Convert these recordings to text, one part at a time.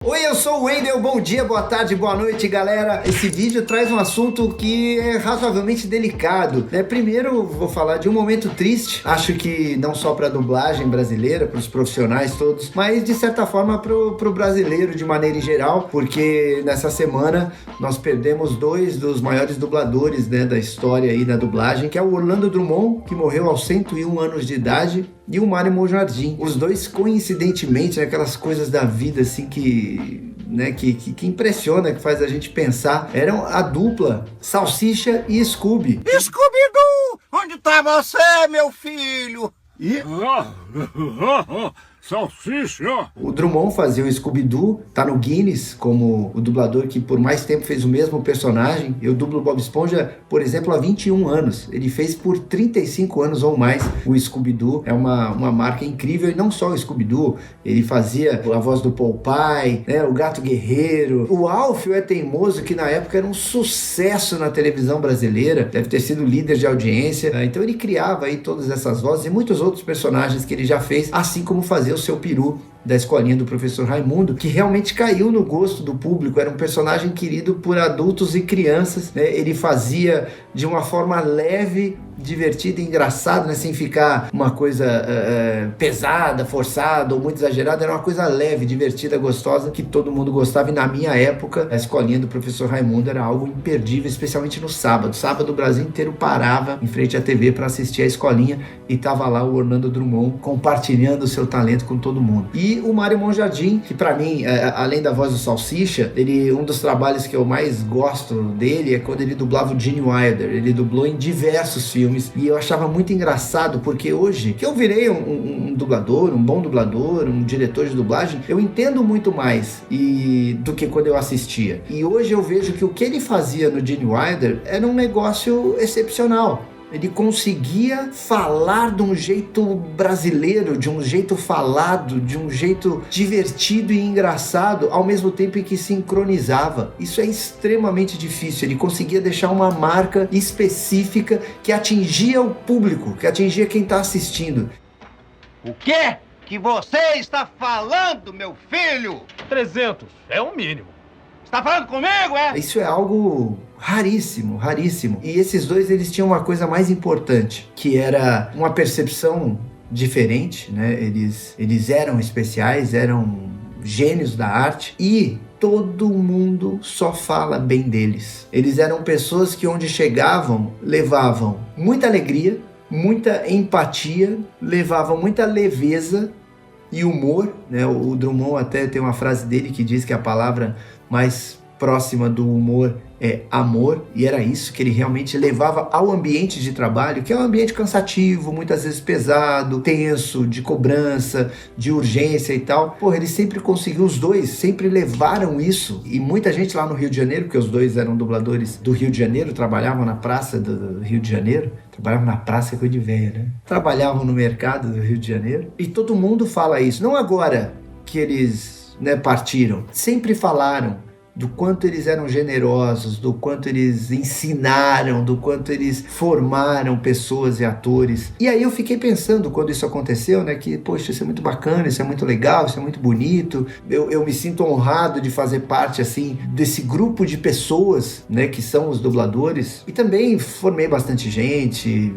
Oi, eu sou o Wendel, bom dia, boa tarde, boa noite, galera. Esse vídeo traz um assunto que é razoavelmente delicado, né? Primeiro, vou falar de um momento triste, acho que não só para a dublagem brasileira, para os profissionais todos, mas de certa forma para o brasileiro de maneira em geral, porque nessa semana nós perdemos dois dos maiores dubladores, né, da história aí da dublagem, que é o Orlando Drummond, que morreu aos 101 anos de idade, e o Mário Monjardim. Os dois, coincidentemente, aquelas coisas da vida assim que impressiona, que faz a gente pensar, eram a dupla Salsicha e Scooby. Scooby-Doo! Onde tá você, meu filho? Salsicha! O Drummond fazia o Scooby-Doo, tá no Guinness como o dublador que por mais tempo fez o mesmo personagem. Eu dublo o Bob Esponja, por exemplo, há 21 anos. Ele fez por 35 anos ou mais o Scooby-Doo. É uma marca incrível, e não só o Scooby-Doo. Ele fazia a voz do Popeye, né, o Gato Guerreiro. O Alfio é Teimoso, que na época era um sucesso na televisão brasileira. Deve ter sido líder de audiência. Então ele criava aí todas essas vozes e muitos outros personagens que ele já fez, assim como fazia o seu peru da escolinha do professor Raimundo, que realmente caiu no gosto do público. Era um personagem querido por adultos e crianças, né? Ele fazia de uma forma leve, divertida e engraçada, né? Sem ficar uma coisa pesada, forçada ou muito exagerada. Era uma coisa leve, divertida, gostosa, que todo mundo gostava. E na minha época, a escolinha do professor Raimundo era algo imperdível, especialmente no sábado. Sábado o Brasil inteiro parava em frente à TV para assistir a escolinha, e tava lá o Orlando Drummond compartilhando o seu talento com todo mundo. E o Mário Monjardim, que para mim, além da voz do Salsicha, um dos trabalhos que eu mais gosto dele é quando ele dublava o Gene Wilder. Ele dublou em diversos filmes e eu achava muito engraçado, porque hoje que eu virei um dublador, um bom dublador, um diretor de dublagem, eu entendo muito mais do que quando eu assistia. E hoje eu vejo que o que ele fazia no Gene Wilder era um negócio excepcional. Ele conseguia falar de um jeito brasileiro, de um jeito falado, de um jeito divertido e engraçado, ao mesmo tempo em que sincronizava. Isso é extremamente difícil. Ele conseguia deixar uma marca específica que atingia o público, que atingia quem está assistindo. O quê que você está falando, meu filho? 300, é o mínimo. Está falando comigo, é? Isso é algo raríssimo, raríssimo. E esses dois, eles tinham uma coisa mais importante, que era uma percepção diferente, né? Eles eram especiais, eram gênios da arte, e todo mundo só fala bem deles. Eles eram pessoas que onde chegavam, levavam muita alegria, muita empatia, levavam muita leveza e humor, né? O Drummond até tem uma frase dele que diz que a palavra mais próxima do humor é amor, e era isso que ele realmente levava ao ambiente de trabalho, que é um ambiente cansativo, muitas vezes pesado, tenso, de cobrança, de urgência e tal. Porra, ele sempre conseguiu, os dois sempre levaram isso, e muita gente lá no Rio de Janeiro, porque os dois eram dubladores do Rio de Janeiro, trabalhavam na praça do Rio de Janeiro, trabalhavam na praça, coisa de velho, né? Trabalhavam no mercado do Rio de Janeiro, e todo mundo fala isso, não agora que eles, né, partiram, sempre falaram do quanto eles eram generosos, do quanto eles ensinaram, do quanto eles formaram pessoas e atores. E aí eu fiquei pensando, quando isso aconteceu, né, que, poxa, isso é muito bacana, isso é muito legal, isso é muito bonito. Eu me sinto honrado de fazer parte, assim, desse grupo de pessoas, né, que são os dubladores. E também formei bastante gente,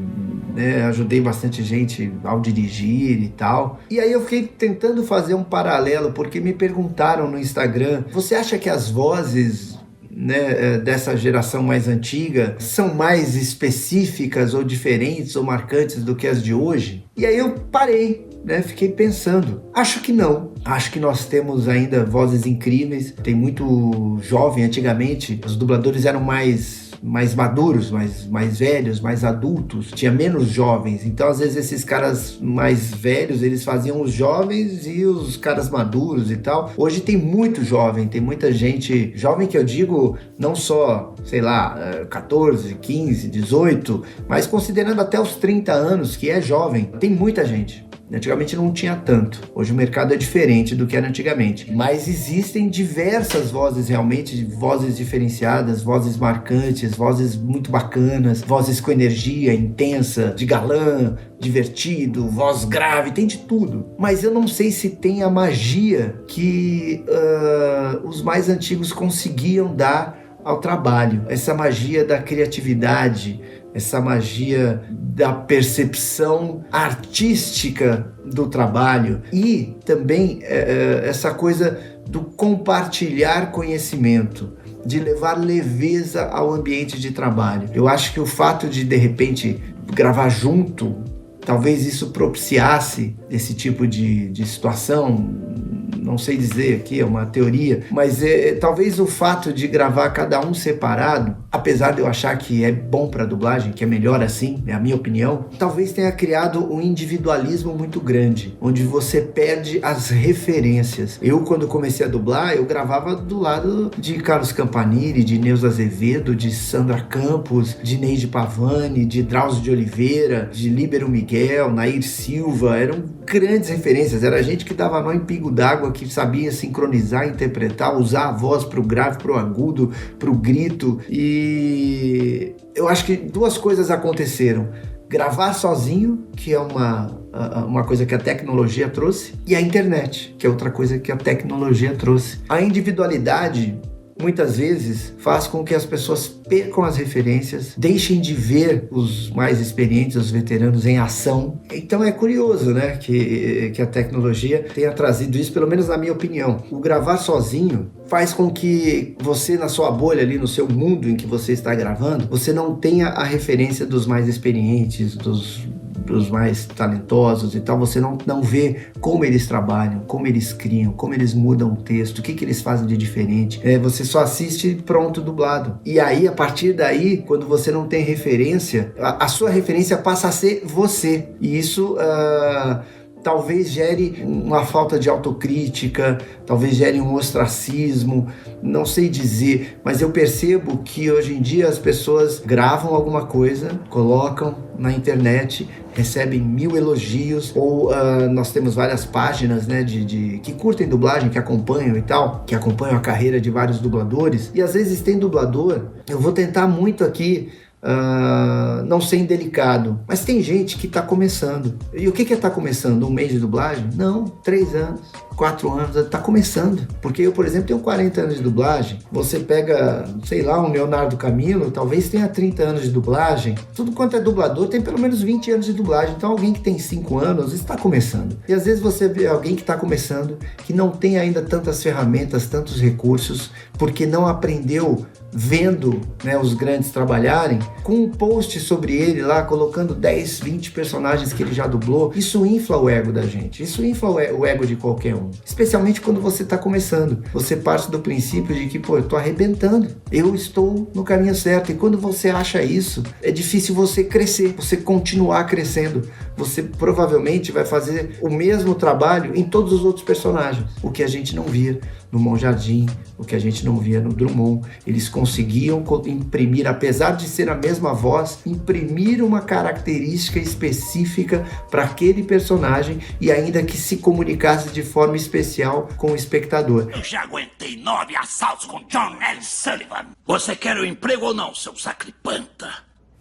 né, ajudei bastante gente ao dirigir e tal. E aí eu fiquei tentando fazer um paralelo, porque me perguntaram no Instagram: você acha que as vozes, né, dessa geração mais antiga são mais específicas ou diferentes ou marcantes do que as de hoje? E aí eu parei, né, fiquei pensando. Acho que não. Acho que nós temos ainda vozes incríveis. Tem muito jovem. Antigamente os dubladores eram mais maduros, mais velhos, mais adultos, tinha menos jovens, então às vezes esses caras mais velhos, eles faziam os jovens e os caras maduros e tal. Hoje tem muito jovem, tem muita gente jovem, que eu digo não só, sei lá, 14, 15, 18, mas considerando até os 30 anos, que é jovem, tem muita gente. Antigamente não tinha tanto. Hoje o mercado é diferente do que era antigamente. Mas existem diversas vozes realmente, vozes diferenciadas, vozes marcantes, vozes muito bacanas, vozes com energia intensa, de galã, divertido, voz grave, tem de tudo. Mas eu não sei se tem a magia que os mais antigos conseguiam dar ao trabalho. Essa magia da criatividade, essa magia da percepção artística do trabalho e também essa coisa do compartilhar conhecimento, de levar leveza ao ambiente de trabalho. Eu acho que o fato de repente, gravar junto, talvez isso propiciasse esse tipo de situação. Não sei dizer aqui, é uma teoria, mas talvez o fato de gravar cada um separado, apesar de eu achar que é bom para dublagem, que é melhor assim, é a minha opinião, talvez tenha criado um individualismo muito grande, onde você perde as referências. Eu, quando comecei a dublar, eu gravava do lado de Carlos Campanile, de Neuza Azevedo, de Sandra Campos, de Neide Pavani, de Drauzio de Oliveira, de Líbero Miguel, Nair Silva, eram grandes referências, era gente que dava nó em pingo d'água, que sabia sincronizar, interpretar, usar a voz pro grave, pro agudo, pro grito. E eu acho que duas coisas aconteceram. Gravar sozinho, que é uma coisa que a tecnologia trouxe, e a internet, que é outra coisa que a tecnologia trouxe. A individualidade muitas vezes faz com que as pessoas percam as referências, deixem de ver os mais experientes, os veteranos em ação. Então é curioso, né, que a tecnologia tenha trazido isso, pelo menos na minha opinião. O gravar sozinho faz com que você, na sua bolha ali, no seu mundo em que você está gravando, você não tenha a referência dos mais experientes, dos mais talentosos e tal, você não vê como eles trabalham, como eles criam, como eles mudam o texto, o que eles fazem de diferente. Você só assiste pronto, dublado. E aí, a partir daí, quando você não tem referência, a sua referência passa a ser você. E isso talvez gere uma falta de autocrítica, talvez gere um ostracismo, não sei dizer, mas eu percebo que hoje em dia as pessoas gravam alguma coisa, colocam na internet, recebem 1000 elogios, ou nós temos várias páginas, né, que curtem dublagem, que acompanham e tal, que acompanham a carreira de vários dubladores, e às vezes tem dublador, eu vou tentar muito aqui não ser indelicado, mas tem gente que está começando. E o que é estar começando? Um mês de dublagem? Não, 3 anos, 4 anos, está começando. Porque eu, por exemplo, tenho 40 anos de dublagem. Você pega, sei lá, um Leonardo Camilo, talvez tenha 30 anos de dublagem. Tudo quanto é dublador tem pelo menos 20 anos de dublagem. Então alguém que tem 5 anos está começando. E às vezes você vê alguém que está começando, que não tem ainda tantas ferramentas, tantos recursos, porque não aprendeu vendo, né, os grandes trabalharem, com um post sobre ele lá, colocando 10, 20 personagens que ele já dublou. Isso infla o ego da gente, isso infla o ego de qualquer um, especialmente quando você está começando. Você parte do princípio de que, eu estou arrebentando, eu estou no caminho certo, e quando você acha isso, é difícil você crescer, você continuar crescendo. Você provavelmente vai fazer o mesmo trabalho em todos os outros personagens, o que a gente não via no Monjardim, o que a gente não via no Drummond. Eles conseguiam imprimir, apesar de ser a mesma voz, imprimir uma característica específica para aquele personagem, e ainda que se comunicasse de forma especial com o espectador. Eu já aguentei 9 assaltos com John L. Sullivan. Você quer o emprego ou não, seu sacripanta?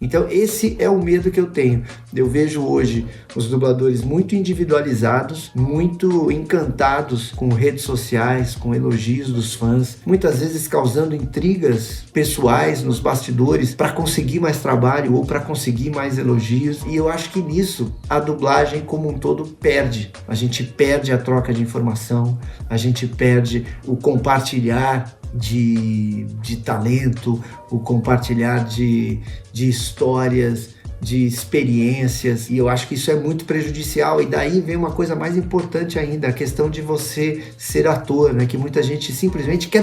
Então esse é o medo que eu tenho. Eu vejo hoje os dubladores muito individualizados, muito encantados com redes sociais, com elogios dos fãs, muitas vezes causando intrigas pessoais nos bastidores para conseguir mais trabalho ou para conseguir mais elogios. E eu acho que nisso a dublagem como um todo perde. A gente perde a troca de informação, a gente perde o compartilhar de talento, o compartilhar de histórias, de experiências, e eu acho que isso é muito prejudicial. E daí vem uma coisa mais importante ainda, a questão de você ser ator, né? Que muita gente simplesmente quer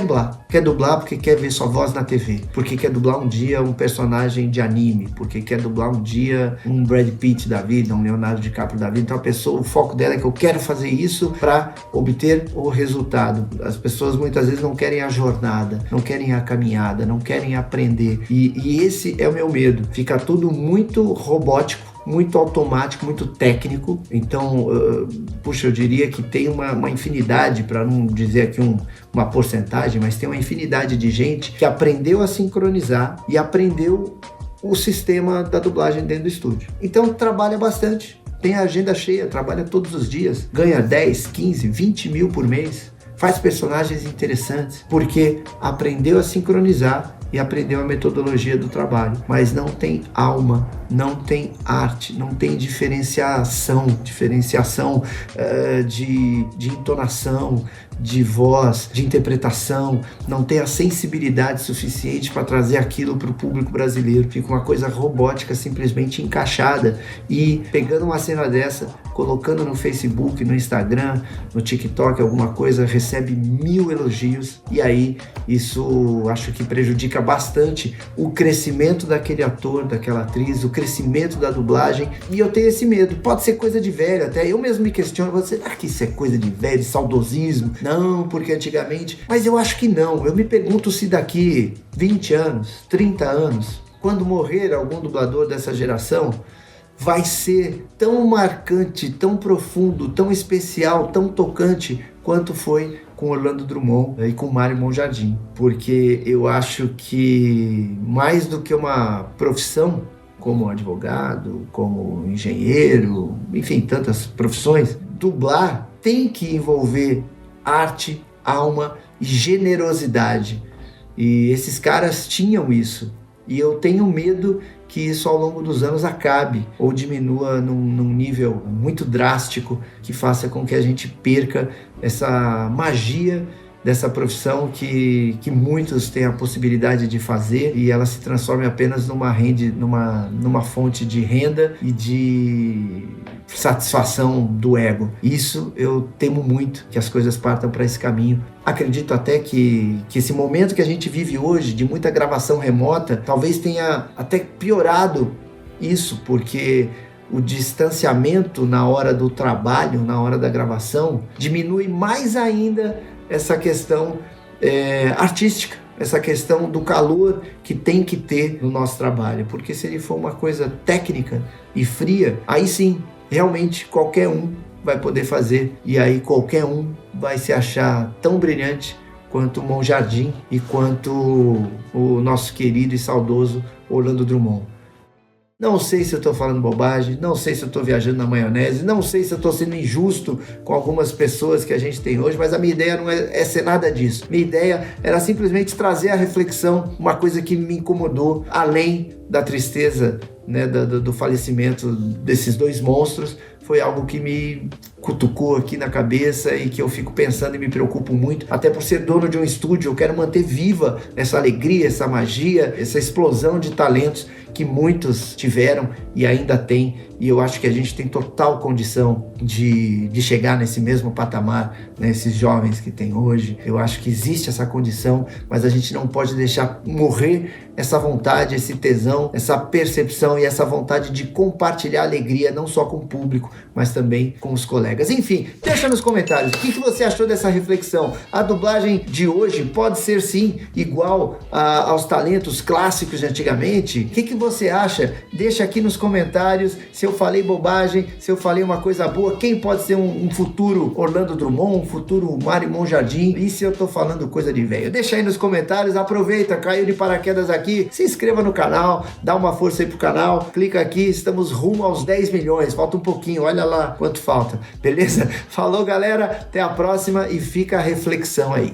dublar porque quer ver sua voz na TV, porque quer dublar um dia um personagem de anime, porque quer dublar um dia um Brad Pitt da vida, um Leonardo DiCaprio da vida. Então a pessoa, o foco dela é que eu quero fazer isso para obter o resultado. As pessoas muitas vezes não querem a jornada, não querem a caminhada, não querem aprender, e esse é o meu medo. Fica tudo muito robótico, muito automático, muito técnico. Então, eu diria que tem uma infinidade, para não dizer aqui uma porcentagem, mas tem uma infinidade de gente que aprendeu a sincronizar e aprendeu o sistema da dublagem dentro do estúdio. Então, trabalha bastante, tem a agenda cheia, trabalha todos os dias, ganha 10, 15, 20 mil por mês, faz personagens interessantes, porque aprendeu a sincronizar e aprendeu a metodologia do trabalho, mas não tem alma, não tem arte, não tem diferenciação de entonação, de voz, de interpretação, não tem a sensibilidade suficiente para trazer aquilo para o público brasileiro. Fica uma coisa robótica, simplesmente encaixada, e pegando uma cena dessa, colocando no Facebook, no Instagram, no TikTok, alguma coisa, recebe 1000 elogios, e aí isso acho que prejudica bastante o crescimento daquele ator, daquela atriz, o crescimento da dublagem. E eu tenho esse medo, pode ser coisa de velho, até eu mesmo me questiono, será que isso é coisa de velho, saudosismo? Não, porque antigamente, mas eu acho que não. Eu me pergunto se daqui 20 anos, 30 anos, quando morrer algum dublador dessa geração, vai ser tão marcante, tão profundo, tão especial, tão tocante quanto foi com Orlando Drummond e com Mário Monjardim. Porque eu acho que mais do que uma profissão, como advogado, como engenheiro, enfim, tantas profissões, dublar tem que envolver arte, alma e generosidade. E esses caras tinham isso. E eu tenho medo que isso ao longo dos anos acabe ou diminua num nível muito drástico, que faça com que a gente perca essa magia dessa profissão que muitos têm a possibilidade de fazer, e ela se transforme apenas numa fonte de renda e de satisfação do ego. Isso eu temo muito, que as coisas partam para esse caminho. Acredito até que esse momento que a gente vive hoje, de muita gravação remota, talvez tenha até piorado isso, porque o distanciamento na hora do trabalho, na hora da gravação, diminui mais ainda essa questão artística, essa questão do calor que tem que ter no nosso trabalho. Porque se ele for uma coisa técnica e fria, aí sim, realmente qualquer um vai poder fazer, e aí qualquer um vai se achar tão brilhante quanto o Monjardim e quanto o nosso querido e saudoso Orlando Drummond. Não sei se eu estou falando bobagem, não sei se eu estou viajando na maionese, não sei se eu estou sendo injusto com algumas pessoas que a gente tem hoje, mas a minha ideia não é ser nada disso. Minha ideia era simplesmente trazer à reflexão uma coisa que me incomodou, além da tristeza, né, do falecimento desses dois monstros. Foi algo que me cutucou aqui na cabeça e que eu fico pensando e me preocupo muito. Até por ser dono de um estúdio, eu quero manter viva essa alegria, essa magia, essa explosão de talentos que muitos tiveram e ainda têm. E eu acho que a gente tem total condição de chegar nesse mesmo patamar, né, esses jovens que tem hoje. Eu acho que existe essa condição, mas a gente não pode deixar morrer essa vontade, esse tesão, essa percepção e essa vontade de compartilhar alegria, não só com o público, mas também com os colegas. Enfim, deixa nos comentários o que você achou dessa reflexão. A dublagem de hoje pode ser sim igual aos talentos clássicos de antigamente? O que você acha? Deixa aqui nos comentários. Se eu falei bobagem, se eu falei uma coisa boa, quem pode ser um futuro Orlando Drummond, um futuro Mário Monjardim, e se eu tô falando coisa de velho? Deixa aí nos comentários, aproveita, caiu de paraquedas aqui, se inscreva no canal, dá uma força aí pro canal, clica aqui, estamos rumo aos 10 milhões, falta um pouquinho, olha lá quanto falta, beleza? Falou galera, até a próxima e fica a reflexão aí.